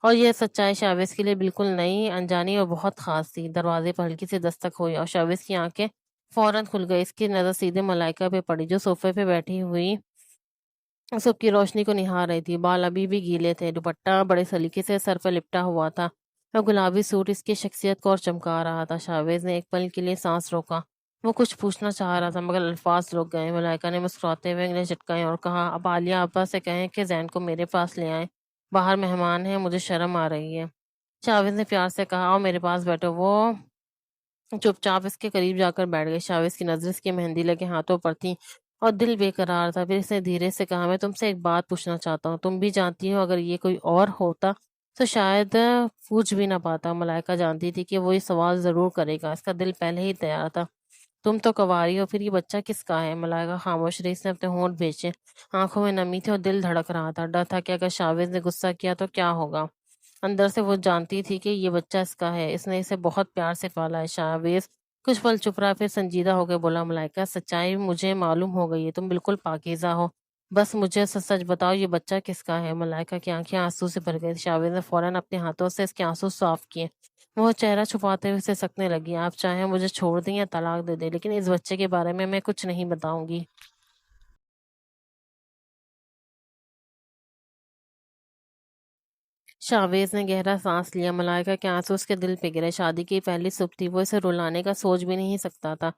S1: اور یہ سچائی شاویز کے لیے بالکل نئی، انجانی اور بہت خاص تھی۔ دروازے پر ہلکی سی دستک ہوئی اور شاویز کی آنکھیں فوراً کھل گئی۔ اس کی نظر سیدھے ملائکہ پہ پڑی، جو صوفے پہ بیٹھی ہوئی صبح کی روشنی کو نہار رہی تھی۔ بال ابھی بھی گیلے تھے، دوپٹہ بڑے سلیقے سے سر پہ لپٹا ہوا تھا اور گلابی سوٹ اس کی شخصیت کو اور چمکا رہا تھا۔ شاویز نے ایک پل کے لیے سانس روکا۔ وہ کچھ پوچھنا چاہ رہا تھا، مگر الفاظ رک گئے۔ ملائکہ نے مسکراتے ہوئے انگلیاں چٹکائیں اور کہا، اب عالیہ ابا سے کہیں کہ زین کو میرے پاس لے آئیں، باہر مہمان ہیں، مجھے شرم آ رہی ہے۔ شاویز نے پیار سے کہا، آؤ میرے پاس بیٹھو۔ وہ چپ چاپ اس کے قریب جا کر بیٹھ گئی۔ شاویز کی نظر اس کے مہندی لگے ہاتھوں پر تھی اور دل بے قرار تھا۔ پھر اس نے دھیرے سے کہا، میں تم سے ایک بات پوچھنا چاہتا ہوں، تم بھی جانتی ہو اگر یہ کوئی اور ہوتا تو شاید پوچھ بھی نہ پاتا۔ ملائکہ جانتی تھی کہ وہ یہ سوال ضرور کرے گا، اس کا دل پہلے ہی تیار تھا۔ تم تو کنواری ہو، پھر یہ بچہ کس کا ہے؟ ملائکہ خاموش رہی، اس نے اپنے ہونٹ بھینچے، آنکھوں میں نمی تھی اور دل دھڑک رہا تھا۔ ڈر تھا کہ اگر شاویز نے غصہ کیا تو کیا ہوگا۔ اندر سے وہ جانتی تھی کہ یہ بچہ اس کا ہے، اس نے اسے بہت پیار سے پالا ہے۔ شاویز کچھ پل چپ رہا، پھر سنجیدہ ہو کے بولا، ملائکہ سچائی مجھے معلوم ہو گئی ہے، تم بالکل پاکیزہ ہو، بس مجھے سچ سچ بتاؤ، یہ بچہ کس کا ہے؟ ملائکہ کی آنکھیں آنسو سے بھر گئی۔ شاویز نے فوراً اپنے ہاتھوں سے اس کے آنسو صاف کیے۔ وہ چہرہ چھپاتے ہوئے اسے سکنے لگی۔ آپ چاہیں مجھے چھوڑ دیں یا طلاق دے دیں، لیکن اس بچے کے بارے میں کچھ نہیں بتاؤں گی۔ شاویز نے گہرا سانس لیا۔ ملائکہ کے آنسو اس کے دل پہ گرے۔ شادی کی پہلی صبح تھی، وہ اسے رلانے کا سوچ بھی نہیں سکتا تھا۔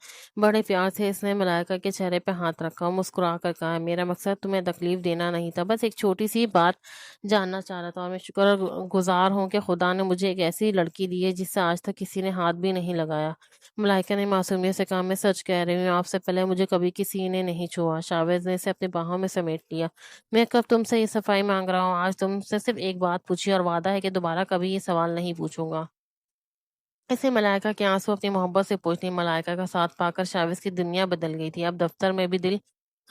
S1: بڑے پیار سے اس نے ملائکہ کے چہرے پہ ہاتھ رکھا اور مسکرا کر کہا، میرا مقصد تمہیں تکلیف دینا نہیں تھا، بس ایک چھوٹی سی بات جاننا چاہ رہا تھا، اور میں شکر گزار ہوں کہ خدا نے مجھے ایک ایسی لڑکی دی ہے جس سے آج تک کسی نے ہاتھ بھی نہیں لگایا۔ ملائکہ نے معصومیت سے کہا، میں سچ کہہ رہی ہوں، آپ سے پہلے مجھے کبھی کسی نے نہیں چھوا۔ شاویز نے اسے اپنی باہوں میں سمیٹ لیا۔ میں کب تم سے یہ صفائی مانگ رہا ہوں؟ آج تم سے صرف ایک بات پوچھی اور وعدہ ہے کہ دوبارہ کبھی یہ سوال نہیں پوچھوں گا۔ اسے ملائکہ کے آنسو اپنی محبت سے پوچھنے، ملائکہ کا ساتھ پا کر شاویز کی دنیا بدل گئی تھی۔ اب دفتر میں بھی دل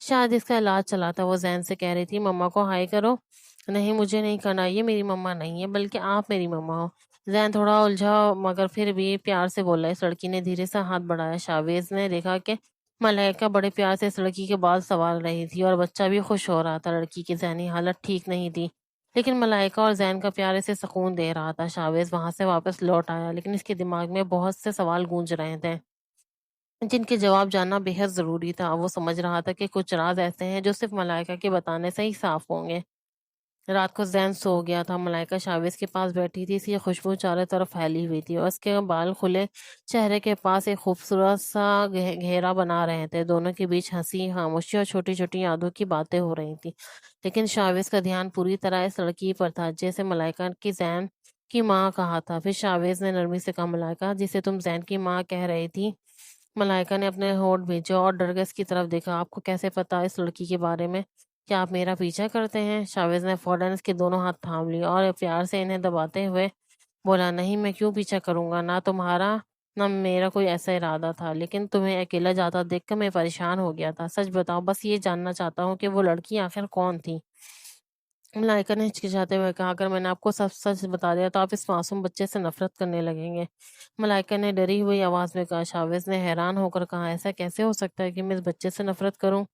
S1: شاید اس کا علاج چلا تھا۔ وہ زین سے کہہ رہی تھی، مما کو ہائی کرو۔ نہیں، مجھے نہیں کرنا، یہ میری مما نہیں ہے بلکہ آپ میری مما ہو۔ زین تھوڑا الجھا مگر پھر بھی پیار سے بولا۔ اس لڑکی نے دھیرے سے ہاتھ بڑھایا۔ شاویز نے دیکھا کہ ملائکہ بڑے پیار سے اس لڑکی کے بال سنوار رہی تھی اور بچہ بھی خوش ہو رہا تھا۔ لڑکی کی ذہنی حالت ٹھیک نہیں تھی، لیکن ملائکہ اور زین کا پیار اسے سکون دے رہا تھا۔ شاویز وہاں سے واپس لوٹ آیا، لیکن اس کے دماغ میں بہت سے سوال گونج رہے تھے جن کے جواب جاننا بے حد ضروری تھا۔ وہ سمجھ رہا تھا کہ کچھ راز ایسے ہیں جو صرف ملائکہ کے بتانے سے ہی صاف ہوں گے۔ رات کو زین سو گیا تھا۔ ملائکہ شاویز کے پاس بیٹھی تھی، اس کی خوشبو چاروں طرف پھیلی ہوئی تھی اور اس کے بال کھلے چہرے کے پاس ایک خوبصورت سا گھیرا بنا رہے تھے۔ دونوں کے بیچ ہنسی، خاموشی اور چھوٹی چھوٹی یادوں کی باتیں ہو رہی تھی، لیکن شاویز کا دھیان پوری طرح اس لڑکی پر تھا جیسے ملائکہ کی زین کی ماں کہا تھا۔ پھر شاویز نے نرمی سے کہا، ملائکہ جسے تم زین کی ماں کہہ رہی تھی۔ ملائکہ نے اپنے ہونٹ بھینچے اور ڈر کے اس کی طرف دیکھا۔ آپ کو کیسے پتا اس لڑکی کے بارے میں؟ کیا آپ میرا پیچھا کرتے ہیں؟ شاویز نے فوراً اس کے دونوں ہاتھ تھام لیے اور پیار سے انہیں دباتے ہوئے بولا، نہیں، میں کیوں پیچھا کروں گا؟ نہ تمہارا نہ میرا کوئی ایسا ارادہ تھا، لیکن تمہیں اکیلا جاتا دیکھ کر میں پریشان ہو گیا تھا۔ سچ بتاؤ، بس یہ جاننا چاہتا ہوں کہ وہ لڑکی آخر کون تھی۔ ملائکہ نے ہچکچاتے ہوئے کہا، اگر میں نے آپ کو سب سچ بتا دیا تو آپ اس معصوم بچے سے نفرت کرنے لگیں گے۔ ملائکہ نے ڈری ہوئی آواز میں کہا۔ شاویز نے حیران ہو کر کہا، ایسا کیسے ہو سکتا ہے کہ میں اس بچے سے نفرت کروں؟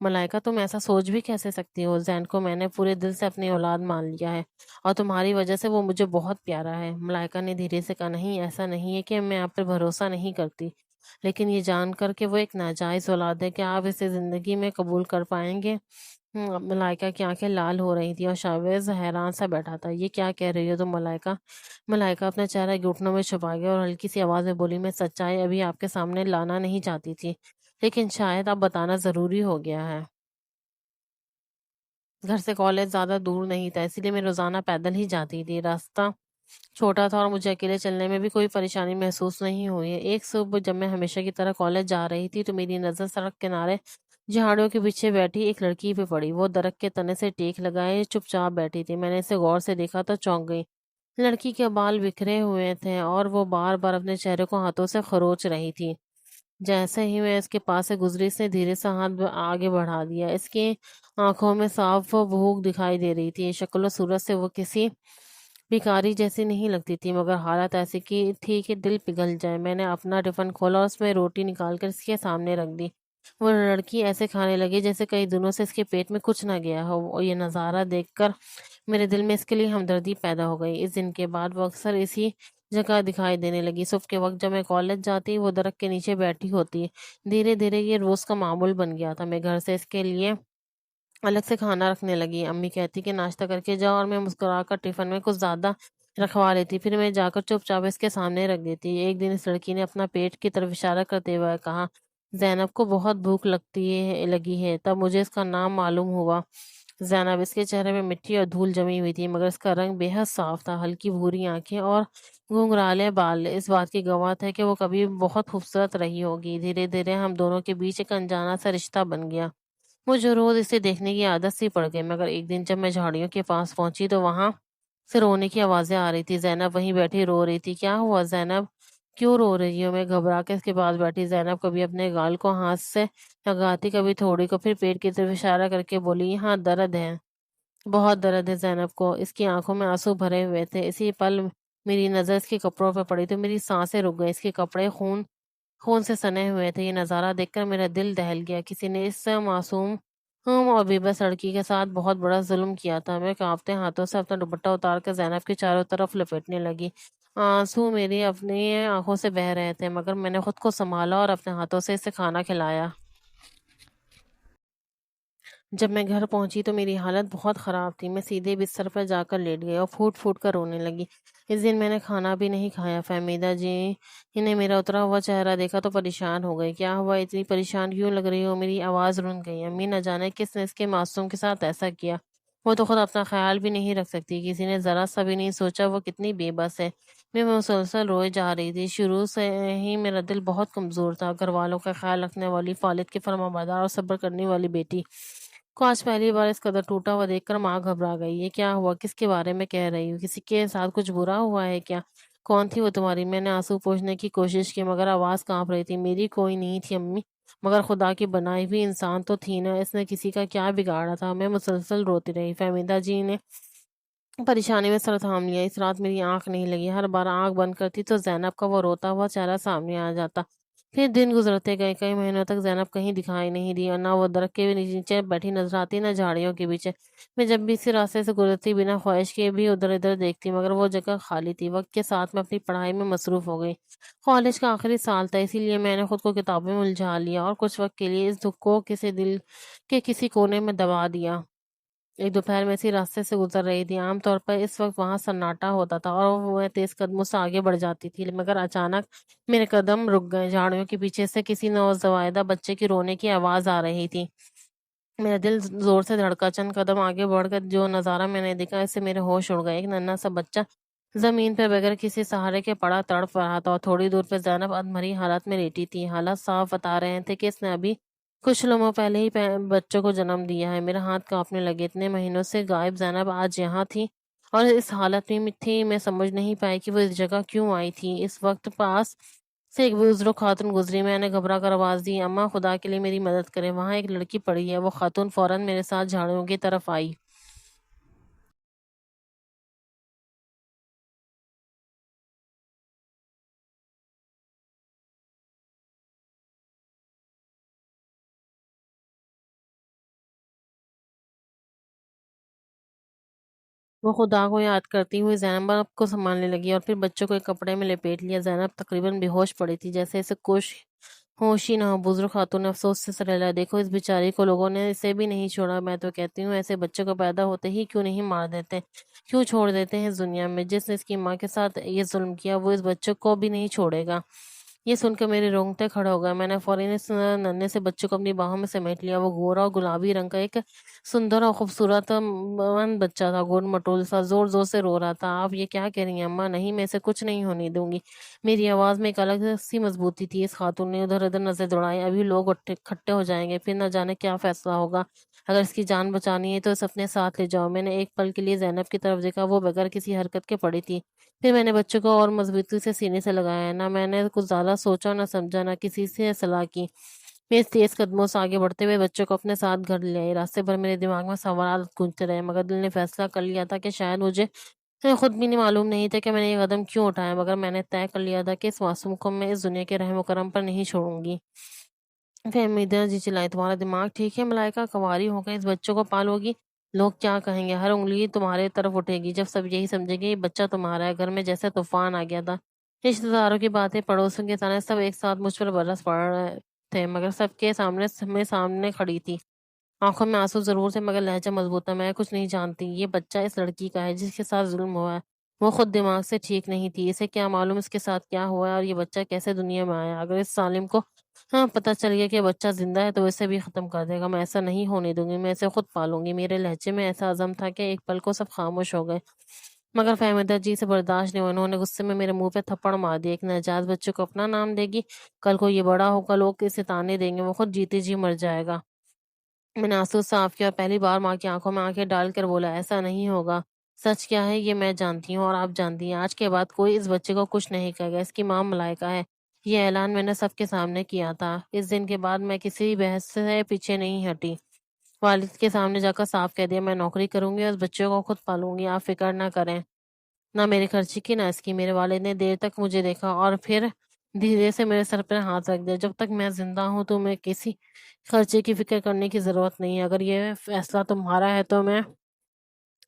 S1: ملائکہ، تم ایسا سوچ بھی کیسے سکتی ہو؟ زین کو میں نے پورے دل سے اپنی اولاد مان لیا ہے اور تمہاری وجہ سے وہ مجھے بہت پیارا ہے۔ ملائکہ نے دھیرے سے کہا، نہیں، ایسا نہیں ہے کہ میں آپ پر بھروسہ نہیں کرتی، لیکن یہ جان کر کہ وہ ایک ناجائز اولاد ہے، کیا آپ اسے زندگی میں قبول کر پائیں گے؟ ملائکہ کی آنکھیں لال ہو رہی تھی اور شاویز حیران سا بیٹھا تھا۔ یہ کیا کہہ رہی ہو تم ملائکہ؟ ملائکہ اپنا چہرہ گھٹنوں میں چھپا گیا اور ہلکی سی آواز میں بولی، میں سچائی ابھی آپ کے سامنے لانا نہیں چاہتی تھی، لیکن شاید اب بتانا ضروری ہو گیا ہے۔ گھر سے کالج زیادہ دور نہیں تھا، اسی لیے میں روزانہ پیدل ہی جاتی تھی۔ راستہ چھوٹا تھا اور مجھے اکیلے چلنے میں بھی کوئی پریشانی محسوس نہیں ہوئی۔ ایک صبح جب میں ہمیشہ کی طرح کالج جا رہی تھی تو میری نظر سڑک کنارے جھاڑیوں کے پیچھے بیٹھی ایک لڑکی پہ پڑی۔ وہ درخت کے تنے سے ٹیک لگائے چپ چاپ بیٹھی تھی۔ میں نے اسے غور سے دیکھا تو چونک گئی۔ لڑکی کے بال بکھرے ہوئے تھے اور وہ بار بار اپنے چہرے کو ہاتھوں سے خروچ رہی تھی۔ جیسے ہی میں اس کے پاس سے گزری، اس نے دھیرے سے ہاتھ آگے بڑھا دیا۔ اس کی آنکھوں میں صاف بھوک دکھائی دے رہی تھی۔ شکل و صورت سے وہ کسی بھکاری جیسی نہیں لگتی تھی، مگر حالت ایسی کی تھی کہ دل پگھل جائے۔ میں نے اپنا ٹفن کھولا اور اس میں روٹی نکال کر اس کے سامنے رکھ دی۔ وہ لڑکی ایسے کھانے لگی جیسے کئی دنوں سے اس کے پیٹ میں کچھ نہ گیا ہو۔ اور یہ نظارہ دیکھ کر میرے دل میں اس کے لیے ہمدردی پیدا ہو گئی۔ اس دن کے بعد وہ اکثر اسی جگہ دکھائی دینے لگی۔ صبح کے وقت جب میں کالج جاتی وہ درخت کے نیچے بیٹھی ہوتی۔ دھیرے دھیرے یہ روز کا معمول بن گیا تھا۔ میں گھر سے اس کے لیے الگ سے کھانا رکھنے لگی۔ امی کہتی کہ ناشتہ کر کے جاؤ اور میں مسکرا کر ٹفن میں کچھ زیادہ رکھوا لیتی، پھر میں جا کر چپ چاپ اس کے سامنے رکھ دیتی۔ ایک دن اس لڑکی نے اپنا پیٹ کی طرف اشارہ کرتے ہوئے کہا، زینب کو بہت بھوک لگی ہے۔ تب مجھے اس کا نام معلوم ہوا۔ زینب، اس کے چہرے میں مٹی اور دھول جمی ہوئی تھی، مگر اس کا رنگ بے حد صاف تھا۔ ہلکی بھوری آنکھیں اور گھنگھرالے بال اس بات کی گواہ تھے کہ وہ کبھی بہت خوبصورت رہی ہوگی۔ دھیرے دھیرے ہم دونوں کے بیچ ایک انجانا سا رشتہ بن گیا۔ مجھے روز اسے دیکھنے کی عادت سی پڑ گئی، مگر ایک دن جب میں جھاڑیوں کے پاس پہنچی تو وہاں سے رونے کی آوازیں آ رہی تھی۔ زینب وہیں بیٹھی رو رہی تھی۔ کیا ہوا زینب؟ کیوں رو رہی ہو؟ میں گھبرا کے اس کے پاس بیٹھی۔ زینب کبھی اپنے گال کو ہاتھ سے لگاتی، کبھی تھوڑی کو، پھر پیٹ کی طرف اشارہ کر کے بولی، یہاں درد ہے، بہت درد ہے۔ زینب کو اس کی آنکھوں میں آنسو بھرے ہوئے تھے۔ اسی پل میری نظر اس کے کپڑوں پہ پڑی تو میری سانسیں رک گئی۔ اس کے کپڑے خون خون سے سنے ہوئے تھے۔ یہ نظارہ دیکھ کر میرا دل دہل گیا۔ کسی نے اس معصوم اور بے بس لڑکی کے ساتھ بہت بڑا ظلم کیا تھا۔ میں کانپتے ہاتھوں سے اپنا دوپٹہ اتار کر زینب کے چاروں طرف لپیٹنے لگی۔ آنسو میری اپنی آنکھوں سے بہہ رہے تھے، مگر میں نے خود کو سنبھالا اور اپنے ہاتھوں سے اسے کھانا کھلایا۔ جب میں گھر پہنچی تو میری حالت بہت خراب تھی۔ میں سیدھے بستر پر جا کر لیٹ گئی اور پھوٹ پھوٹ کر رونے لگی۔ اس دن میں نے کھانا بھی نہیں کھایا۔ فہمیدہ جی نے میرا اترا ہوا چہرہ دیکھا تو پریشان ہو گئی۔ کیا ہوا؟ اتنی پریشان کیوں لگ رہی ہو؟ میری آواز رن گئی۔ امی، نہ جانے کس نے اس کے معصوم کے ساتھ ایسا کیا، وہ تو خود اپنا خیال بھی نہیں رکھ سکتی، کسی نے ذرا سا بھی نہیں سوچا وہ کتنی بے بس ہے۔ میں مسلسل روئے جا رہی تھی۔ شروع سے ہی میرا دل بہت کمزور تھا۔ گھر والوں کا خیال رکھنے والی، والد کی فرمانبردار اور صبر کرنے والی بیٹی کو آج پہلی بار اس قدر ٹوٹا ہوا دیکھ کر ماں گھبرا گئی۔ یہ کیا ہوا؟ کس کے بارے میں کہہ رہی ہوں؟ کسی کے ساتھ کچھ برا ہوا ہے کیا؟ کون تھی وہ تمہاری؟ میں نے آنسو پوچھنے کی کوشش کی مگر آواز کانپ رہی تھی۔ میری کوئی نہیں تھی امی، مگر خدا کی بنائی ہوئی انسان تو تھی نا، اس نے کسی کا کیا بگاڑا تھا؟ میں مسلسل روتی رہی۔ فہمیدہ جی نے پریشانی میں سر تھام لیا۔ اس رات میری آنکھ نہیں لگی۔ ہر بار آنکھ بند کرتی تو زینب کا وہ روتا ہوا چہرہ سامنے آ جاتا۔ پھر دن گزرتے گئے، کئی مہینوں تک زینب کہیں دکھائی نہیں دی، اور نہ وہ درخت کے نیچے بیٹھی نظر آتی، نہ جھاڑیوں کے پیچھے۔ میں جب بھی اسی راستے سے گزرتی بنا خواہش کے بھی ادھر ادھر دیکھتی، مگر وہ جگہ خالی تھی۔ وقت کے ساتھ میں اپنی پڑھائی میں مصروف ہو گئی۔ کالج کا آخری سال تھا، اسی لیے میں نے خود کو کتابوں میں الجھا لیا اور کچھ وقت کے لیے اس دکھ کو کسی دل کے کسی کونے میں دبا دیا۔ ایک دوپہر میں اسی راستے سے گزر رہی تھی۔ عام طور پر اس وقت وہاں سناٹا ہوتا تھا اور میں تیز قدموں سے آگے بڑھ جاتی تھی، مگر اچانک میرے قدم رک گئے۔ جھاڑیوں کے پیچھے سے کسی نوزائیدہ بچے کی رونے کی آواز آ رہی تھی۔ میرا دل زور سے دھڑکا۔ چند قدم آگے بڑھ کر جو نظارہ میں نے دیکھا، اس سے میرے ہوش اڑ گئے۔ ایک ننھا سا بچہ زمین پر بغیر کسی سہارے کے پڑا تڑپ رہا تھا، اور تھوڑی دور پہ زینب ادھمری حالت میں لیٹی تھی۔ حالات صاف بتا رہے تھے کہ اس نے ابھی کچھ لمحوں پہلے ہی بچوں کو جنم دیا ہے۔ میرا ہاتھ کانپنے لگے۔ اتنے مہینوں سے غائب زینب آج یہاں تھی اور اس حالت میں تھی۔ میں سمجھ نہیں پائی کہ وہ اس جگہ کیوں آئی تھی۔ اس وقت پاس سے ایک بزرگ خاتون گزری۔ میں نے گھبرا کر آواز دی، اماں خدا کے لیے میری مدد کریں، وہاں ایک لڑکی پڑی ہے۔ وہ خاتون فوراً میرے ساتھ جھاڑیوں کی طرف آئی۔ وہ خدا کو یاد کرتی ہوئی زینب کو سنبھالنے لگی اور پھر بچوں کو ایک کپڑے میں لپیٹ لیا۔ زینب تقریباً بے ہوش پڑی تھی، جیسے اسے کچھ ہوش ہی نہ ہو۔ بزرگ خاتون نے افسوس سے سر ہلایا، دیکھو اس بیچاری کو لوگوں نے اسے بھی نہیں چھوڑا۔ میں تو کہتی ہوں ایسے بچے کو پیدا ہوتے ہی کیوں نہیں مار دیتے، کیوں چھوڑ دیتے ہیں اس دنیا میں؟ جس نے اس کی ماں کے ساتھ یہ ظلم کیا وہ اس بچے کو بھی نہیں چھوڑے گا۔ یہ سن کر میرے رونگٹے کھڑے ہو گئے۔ میں نے فوراً اس ننھے سے بچے کو اپنی باہوں میں سمیٹ لیا۔ وہ گورا اور گلابی رنگ کا ایک سندر اور خوبصورت مند بچہ تھا، گول مٹول سا، زور زور سے رو رہا تھا۔ آپ یہ کیا کہہ رہی ہیں اماں؟ نہیں، میں اسے کچھ نہیں ہونے دوں گی۔ میری آواز میں ایک الگ سی مضبوطی تھی۔ اس خاتون نے ادھر ادھر نظر دوڑائی۔ ابھی لوگ اکٹھے ہو جائیں گے، پھر نہ جانے کیا فیصلہ ہوگا۔ اگر اس کی جان بچانی ہے تو اسے اپنے ساتھ لے جاؤ۔ میں نے ایک پل کے لیے زینب کی طرف دیکھا، وہ بغیر کسی حرکت کے پڑی تھی۔ پھر میں نے بچے کو اور مضبوطی سے سینے سے لگایا۔ نہ میں نے کچھ زیادہ سوچا، نہ سمجھا، نہ کسی سے صلاح کی۔ میں اس تیز قدموں سے آگے بڑھتے ہوئے بچوں کو اپنے ساتھ گھر لے آئی۔ راستے بھر میرے دماغ میں سوالات گونجتے رہے، مگر دل نے فیصلہ کر لیا تھا کہ شاید مجھے خود بھی نہیں معلوم نہیں تھا کہ میں نے یہ قدم کیوں اٹھایا، مگر میں نے طے کر لیا تھا کہ اس معصوم کو میں اس دنیا کے رحم و کرم پر نہیں چھوڑوں گی۔ فہمیدہ جی چلائی، تمہارا دماغ ٹھیک ہے ملائکہ؟ کنواری ہو گئی اس بچوں کو پالو گی؟ لوگ کیا کہیں گے؟ ہر انگلی تمہارے طرف اٹھے گی جب سب یہی سمجھیں گے یہ بچہ تمہارا ہے۔ گھر میں جیسے طوفان آ گیا تھا۔ رشتہ داروں کی باتیں، پڑوسیوں کے تانے، سب ایک ساتھ مجھ پر برس پڑ رہے تھے، مگر سب کے سامنے میں سامنے کھڑی تھی۔ آنکھوں میں آنسو ضرور تھے، مگر لہجہ مضبوط تھا۔ میں کچھ نہیں جانتی، یہ بچہ اس لڑکی کا ہے جس کے ساتھ ظلم ہوا ہے۔ وہ خود دماغ سے ٹھیک نہیں تھی، اسے کیا معلوم اس کے ساتھ کیا ہوا ہے اور یہ بچہ کیسے دنیا میں آیا۔ اگر اس ظالم کو پتہ چل گیا کہ بچہ زندہ ہے تو وہ اسے بھی ختم کر دے گا۔ میں ایسا نہیں ہونے دوں گی، میں اسے خود پالوں گی۔ میرے لہجے میں ایسا عزم تھا کہ ایک پل کو سب خاموش ہو گئے، مگر فہمیدہ جی سے برداشت نہیں ہوا۔ انہوں نے غصے میں میرے منہ پہ تھپڑ مار دیا۔ ایک ناجائز بچے کو اپنا نام دے گی، کل کو یہ بڑا ہوگا، لوگ اسے تانے دیں گے، وہ خود جیتے جی مر جائے گا۔ میں نے آنسو صاف کیا اور پہلی بار ماں کی آنکھوں میں آنکھیں ڈال کر بولا، ایسا نہیں ہوگا۔ سچ کیا ہے یہ میں جانتی ہوں اور آپ جانتی ہیں۔ آج کے بعد کوئی اس بچے کو کچھ نہیں کہے گا، اس کی ماں ملائکہ ہے۔ یہ اعلان میں نے سب کے سامنے کیا تھا۔ اس دن کے بعد میں کسی بحث سے پیچھے نہیں ہٹی۔ والد کے سامنے جا کر صاف کہہ دیا، میں نوکری کروں گی اور اس بچے کو خود پالوں گی، آپ فکر نہ کریں۔ نہ میرے خرچے کی نہ اس کی۔ میرے والد نے دیر تک مجھے دیکھا اور پھر دھیرے سے میرے سر پر ہاتھ رکھ دیا، جب تک میں زندہ ہوں تو میں کسی خرچے کی فکر کرنے کی ضرورت نہیں ہے۔ اگر یہ فیصلہ تمہارا ہے تو میں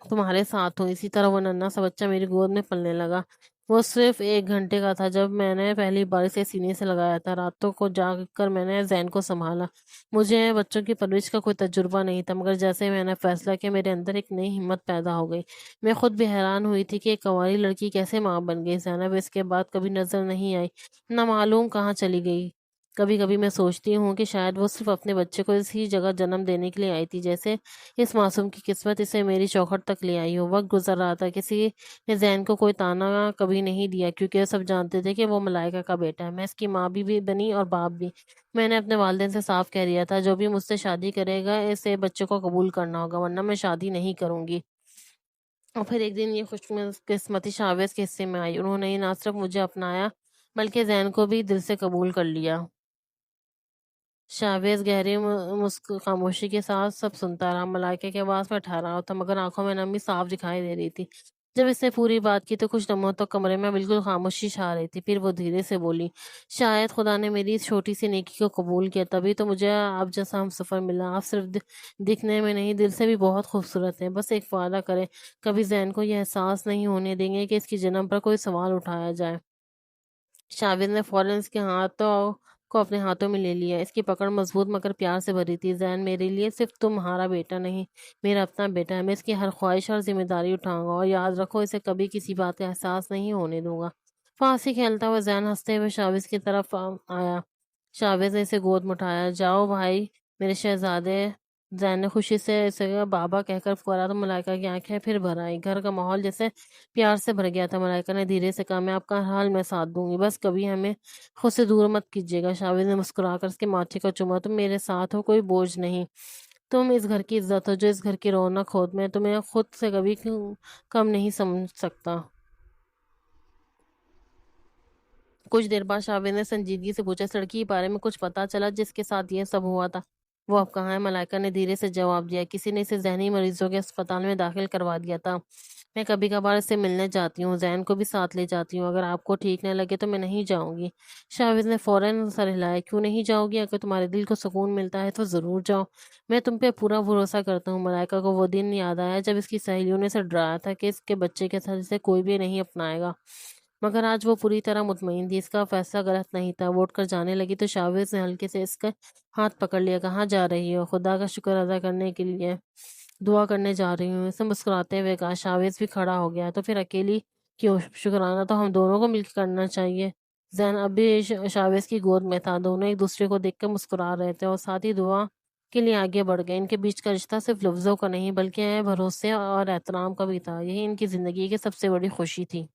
S1: تمہارے ساتھ ہوں۔ اسی طرح وہ ننھا سا بچہ میری گود میں پلنے لگا۔ وہ صرف 1 گھنٹے کا تھا جب میں نے پہلی بار اسے سینے سے لگایا تھا۔ راتوں کو جاگ کر میں نے زین کو سنبھالا۔ مجھے بچوں کی پرورش کا کوئی تجربہ نہیں تھا، مگر جیسے میں نے فیصلہ کیا میرے اندر ایک نئی ہمت پیدا ہو گئی۔ میں خود بھی حیران ہوئی تھی کہ ایک کنواری لڑکی کیسے ماں بن گئی۔ زینب اس کے بعد کبھی نظر نہیں آئی، نہ معلوم کہاں چلی گئی۔ کبھی کبھی میں سوچتی ہوں کہ شاید وہ صرف اپنے بچے کو اسی جگہ جنم دینے کے لیے آئی تھی، جیسے اس معصوم کی قسمت اسے میری چوکھٹ تک لے آئی ہو۔ وقت گزر رہا تھا، کسی نے زین کو کوئی تانا کبھی نہیں دیا، کیونکہ سب جانتے تھے کہ وہ ملائکہ کا بیٹا ہے۔ میں اس کی ماں بھی بنی اور باپ بھی۔ میں نے اپنے والدین سے صاف کہہ دیا تھا، جو بھی مجھ سے شادی کرے گا اسے بچے کو قبول کرنا ہوگا، ورنہ میں شادی نہیں کروں گی۔ اور پھر ایک دن یہ خوش قسمتی شاویز کے حصے میں آئی، انہوں نے نہ صرف مجھے اپنایا بلکہ زین کو بھی دل سے قبول کر لیا۔ شاویز گہری خاموشی کے ساتھ سب سنتا رہا، ملائکہ کے آواز میں ٹھہرا تھا مگر آنکھوں میں نمی صاف دکھائی دے رہی تھی۔ جب اس نے پوری بات کی تو کچھ لمحوں تک کمرے میں بالکل خاموشی چھا رہی تھی، پھر وہ دھیرے سے بولی، شاید خدا نے میری اس چھوٹی سی نیکی کو قبول کیا، تبھی تو مجھے آپ جیسا ہم سفر ملا۔ آپ صرف دکھنے میں نہیں، دل سے بھی بہت خوبصورت ہیں۔ بس ایک وعدہ کریں، کبھی ذہن کو یہ احساس نہیں ہونے دیں گے کہ اس کی جنم پر کوئی سوال اٹھایا جائے۔ شاوز نے فوراً اس کے ہاتھوں کو اپنے ہاتھوں میں لے لیا، اس کی پکڑ مضبوط مگر پیار سے بھری تھی۔ زین، میرے لیے صرف تمہارا بیٹا نہیں، میرا اپنا بیٹا ہے، میں اس کی ہر خواہش اور ذمہ داری اٹھاؤں گا، اور یاد رکھو اسے کبھی کسی بات کا احساس نہیں ہونے دوں گا۔ پاس ہی کھیلتا ہوا زین ہنستے ہوئے شاوز کی طرف آیا۔ شاوز نے اسے گود میں اٹھایا۔ جاؤ بھائی میرے شہزادے، زین نے خوشی سے اسے بابا کہہ کر پکارا تو ملائکہ کی آنکھیں پھر بھر آئیں۔ گھر کا ماحول جیسے پیار سے بھر گیا تھا۔ ملائکہ نے دھیرے سے کہا، میں آپ کا ہر حال میں ساتھ دوں گی، بس کبھی ہمیں خود سے دور مت کیجیے گا۔ شاوز نے مسکرا کر اس کے ماتھے کو چوما۔ تم میرے ساتھ ہو، کوئی بوجھ نہیں، تم اس گھر کی عزت ہو، جو اس گھر کی رونق ہو، میں تمہیں خود سے کبھی کم نہیں سمجھ سکتا۔ کچھ دیر بعد شاوز نے سنجیدگی سے پوچھا، اس لڑکی کے بارے میں کچھ پتا چلا جس کے ساتھ یہ سب ہوا تھا؟ وہ اب کہاں ہے؟ ملائکہ نے دھیرے سے جواب دیا، کسی نے اسے ذہنی مریضوں کے اسپتال میں داخل کروا دیا تھا۔ میں کبھی کبھار اس سے ملنے جاتی ہوں، زین کو بھی ساتھ لے جاتی ہوں، اگر آپ کو ٹھیک نہ لگے تو میں نہیں جاؤں گی۔ شاوز نے فوراً سر ہلایا، کیوں نہیں جاؤ گی؟ اگر تمہارے دل کو سکون ملتا ہے تو ضرور جاؤ، میں تم پہ پورا بھروسہ کرتا ہوں۔ ملائکہ کو وہ دن یاد آیا جب اس کی سہیلیوں نے اسے ڈرایا تھا کہ اس کے بچے کے ساتھ اسے کوئی بھی نہیں اپنائے گا، مگر آج وہ پوری طرح مطمئن تھی، اس کا فیصلہ غلط نہیں تھا۔ وہ اٹھ کر جانے لگی تو شاوز نے ہلکے سے اس کا ہاتھ پکڑ لیا۔ کہاں جا رہی ہو؟ خدا کا شکر ادا کرنے کے لیے دعا کرنے جا رہی ہوں، اسے مسکراتے ہوئے کہا۔ شاوز بھی کھڑا ہو گیا، تو پھر اکیلی کیوں؟ شکرانہ تو ہم دونوں کو مل کے کرنا چاہیے۔ زین اب بھی شاوز کی گود میں تھا، دونوں ایک دوسرے کو دیکھ کر مسکرا رہے تھے اور ساتھ ہی دعا کے لیے آگے بڑھ گئے۔ ان کے بیچ کا رشتہ صرف لفظوں کا نہیں بلکہ بھروسے اور احترام کا بھی تھا، یہی ان کی زندگی کی سب سے بڑی خوشی تھی۔